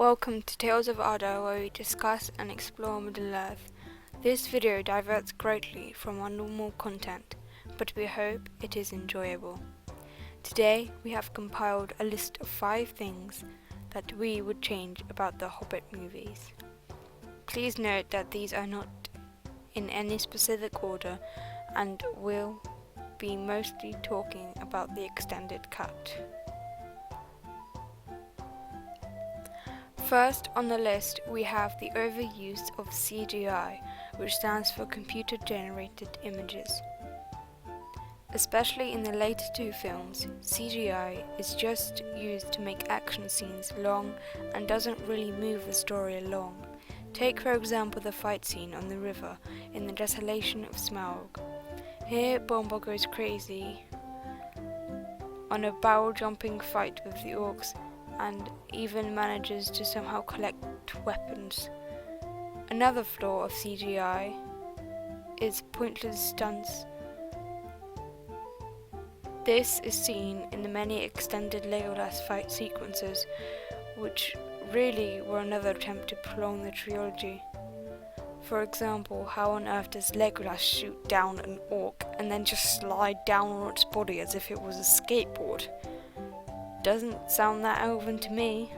Welcome to Tales of Ardor, where we discuss and explore Middle-earth. This video diverts greatly from our normal content, but we hope it is enjoyable. Today we have compiled a list of 5 things that we would change about the Hobbit movies. Please note that these are not in any specific order and will be mostly talking about the extended cut. First on the list we have the overuse of CGI, which stands for computer generated images. Especially in the later 2 films, CGI is just used to make action scenes long and doesn't really move the story along. Take for example the fight scene on the river in the Desolation of Smaug. Here Bomba goes crazy on a barrel jumping fight with the orcs and even manages to somehow collect weapons. Another flaw of CGI is pointless stunts. This is seen in the many extended Legolas fight sequences, which really were another attempt to prolong the Triology. For example, how on earth does Legolas shoot down an orc and then just slide down on its body as if it was a skateboard? Doesn't sound that elven to me.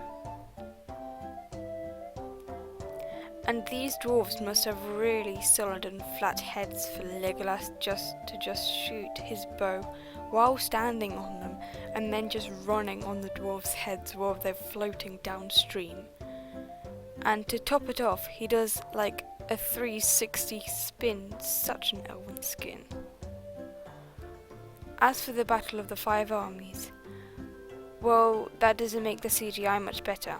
And these dwarves must have really solid and flat heads for Legolas to shoot his bow while standing on them and then just running on the dwarves' heads while they're floating downstream. And to top it off, he does like a 360 spin, such an elven skin. As for the Battle of the 5 Armies, well, that doesn't make the CGI much better.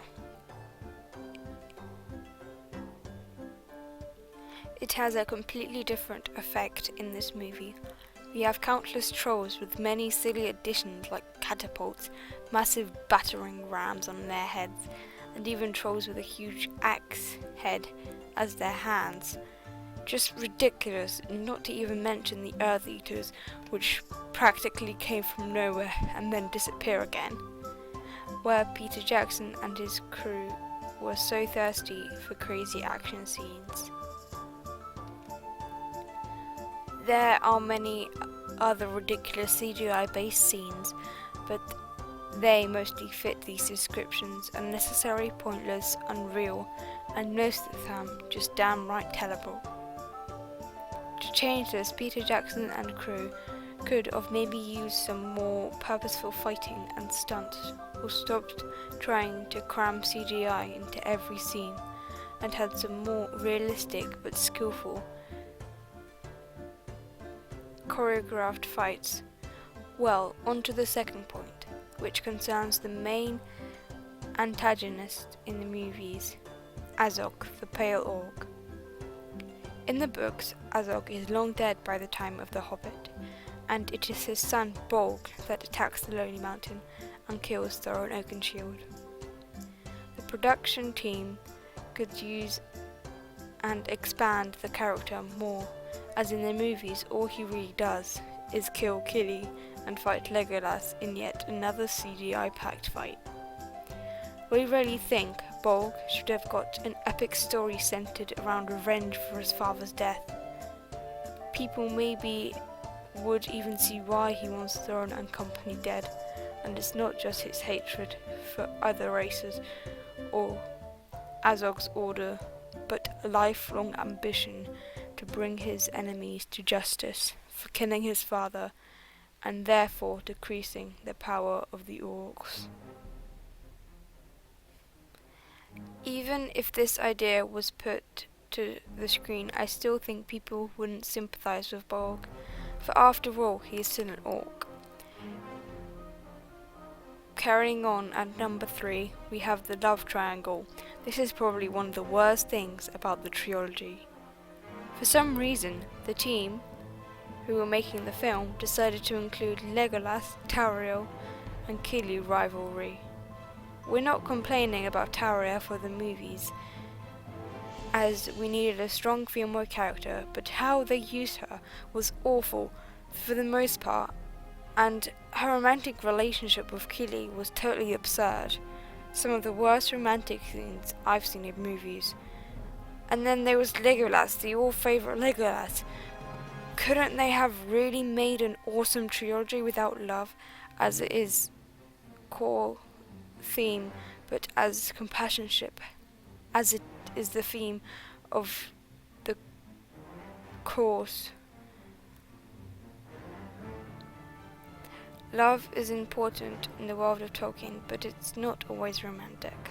It has a completely different effect in this movie. We have countless trolls with many silly additions like catapults, massive battering rams on their heads, and even trolls with a huge axe head as their hands. Just ridiculous, not to even mention the Earth Eaters, which practically came from nowhere and then disappear again. Where Peter Jackson and his crew were so thirsty for crazy action scenes. There are many other ridiculous CGI based scenes, but they mostly fit these descriptions: unnecessary, pointless, unreal, and most of the time just downright terrible. To change this, Peter Jackson and crew could have maybe used some more purposeful fighting and stunts, or stopped trying to cram CGI into every scene and had some more realistic but skillful choreographed fights. Well, on to the second point, which concerns the main antagonist in the movies, Azog, the Pale Orc. In the books, Azog is long dead by the time of The Hobbit, and it is his son Bolg that attacks the Lonely Mountain and kills Thorin Oakenshield. The production team could use and expand the character more, as in the movies all he really does is kill Kili and fight Legolas in yet another CGI-packed fight. We really think Bolg should have got an epic story centered around revenge for his father's death. People maybe would even see why he wants Thorin and company dead, and it's not just his hatred for other races or Azog's order, but a lifelong ambition to bring his enemies to justice for killing his father and therefore decreasing the power of the orcs. Even if this idea was put to the screen, I still think people wouldn't sympathize with Bolg, for after all he is still an orc. Carrying on at number 3, we have the love triangle. This is probably one of the worst things about the Triology. For some reason, the team who were making the film decided to include Legolas, Tauriel, and Kili rivalry. We're not complaining about Tauriel for the movies, as we needed a strong female character, but how they used her was awful for the most part, and her romantic relationship with Kili was totally absurd. some of the worst romantic scenes I've seen in movies. And then there was Legolas, the all-favourite Legolas. Couldn't they have really made an awesome trilogy without love, as it is core theme, but as companionship, as it is the theme of the course? Love is important in the world of Tolkien, but it's not always romantic.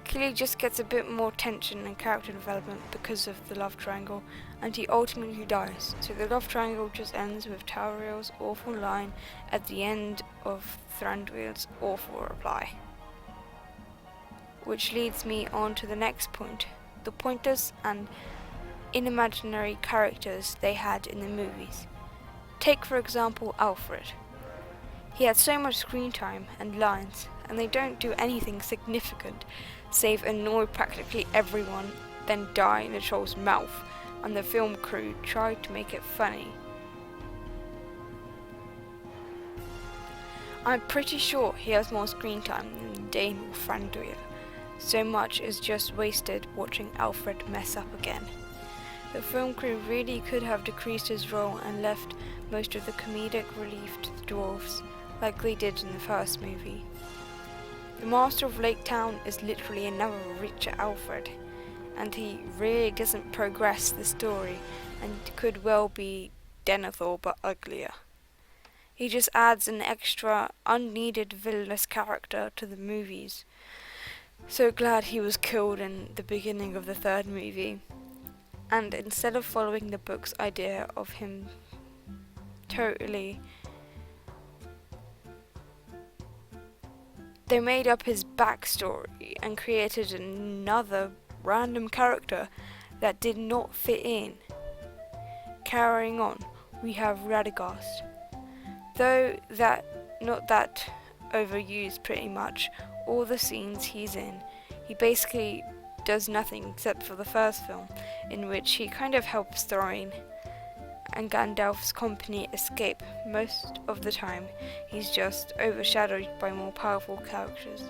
Kili just gets a bit more tension and character development because of the love triangle, and he ultimately dies. So the love triangle just ends with Tauriel's awful line at the end of Thranduil's awful reply. Which leads me on to the next point, the pointless and unimaginary characters they had in the movies. Take for example Alfred. He had so much screen time and lines, and they don't do anything significant, save annoy practically everyone, then die in a troll's mouth, and the film crew tried to make it funny. I'm pretty sure he has more screen time than Dane or Thranduil. So much is just wasted watching Alfred mess up again. The film crew really could have decreased his role and left most of the comedic relief to the dwarves, like they did in the first movie. The Master of Lake Town is literally another richer Alfred, and he really doesn't progress the story and could well be Denethor but uglier. He just adds an extra, unneeded villainous character to the movies. So glad he was killed in the beginning of the third movie. And instead of following the book's idea of him totally, they made up his backstory and created another random character that did not fit in. Carrying on, we have Radagast. Though not that overused pretty much, all the scenes he's in, he basically does nothing except for the first film, in which he kind of helps Thorin and Gandalf's company escape. Most of the time, he's just overshadowed by more powerful characters.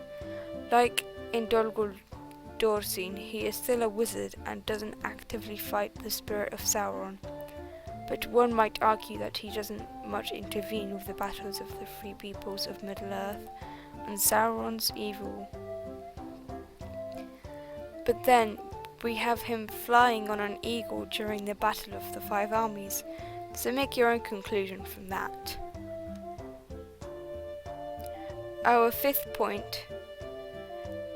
Like in Dol Guldur scene, he is still a wizard and doesn't actively fight the spirit of Sauron. But one might argue that he doesn't much intervene with the battles of the three peoples of Middle-earth and Sauron's evil. But then we have him flying on an eagle during the Battle of the Five Armies, so make your own conclusion from that. Our fifth point,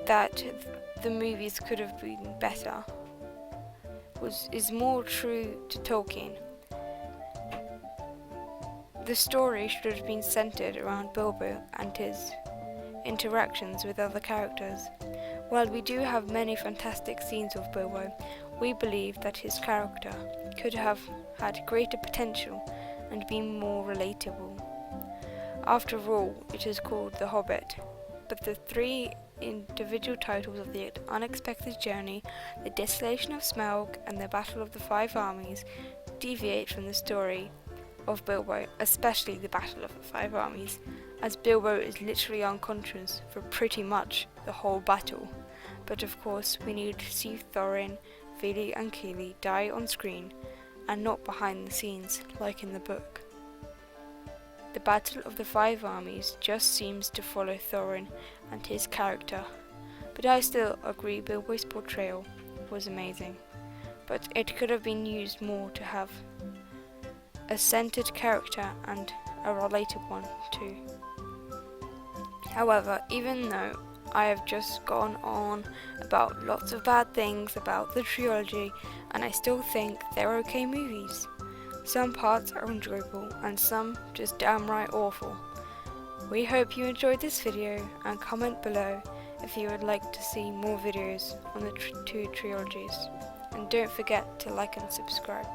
that the movies could have been better, is more true to Tolkien. The story should have been centered around Bilbo and his interactions with other characters. While we do have many fantastic scenes of Bilbo, we believe that his character could have had greater potential and been more relatable. After all, it is called The Hobbit, but the three individual titles of The Unexpected Journey, The Desolation of Smaug, and The Battle of the Five Armies deviate from the story of Bilbo, especially the Battle of the Five Armies, as Bilbo is literally unconscious for pretty much the whole battle. But of course, we need to see Thorin, Vili and Kili die on screen and not behind the scenes like in the book. The Battle of the Five Armies just seems to follow Thorin and his character, but I still agree Bilbo's portrayal was amazing, but it could have been used more to have a centered character and a related one too. However, even though I have just gone on about lots of bad things about the trilogy, and I still think they're okay movies. Some parts are enjoyable and some just downright awful. We hope you enjoyed this video, and comment below if you would like to see more videos on the two trilogies. And don't forget to like and subscribe.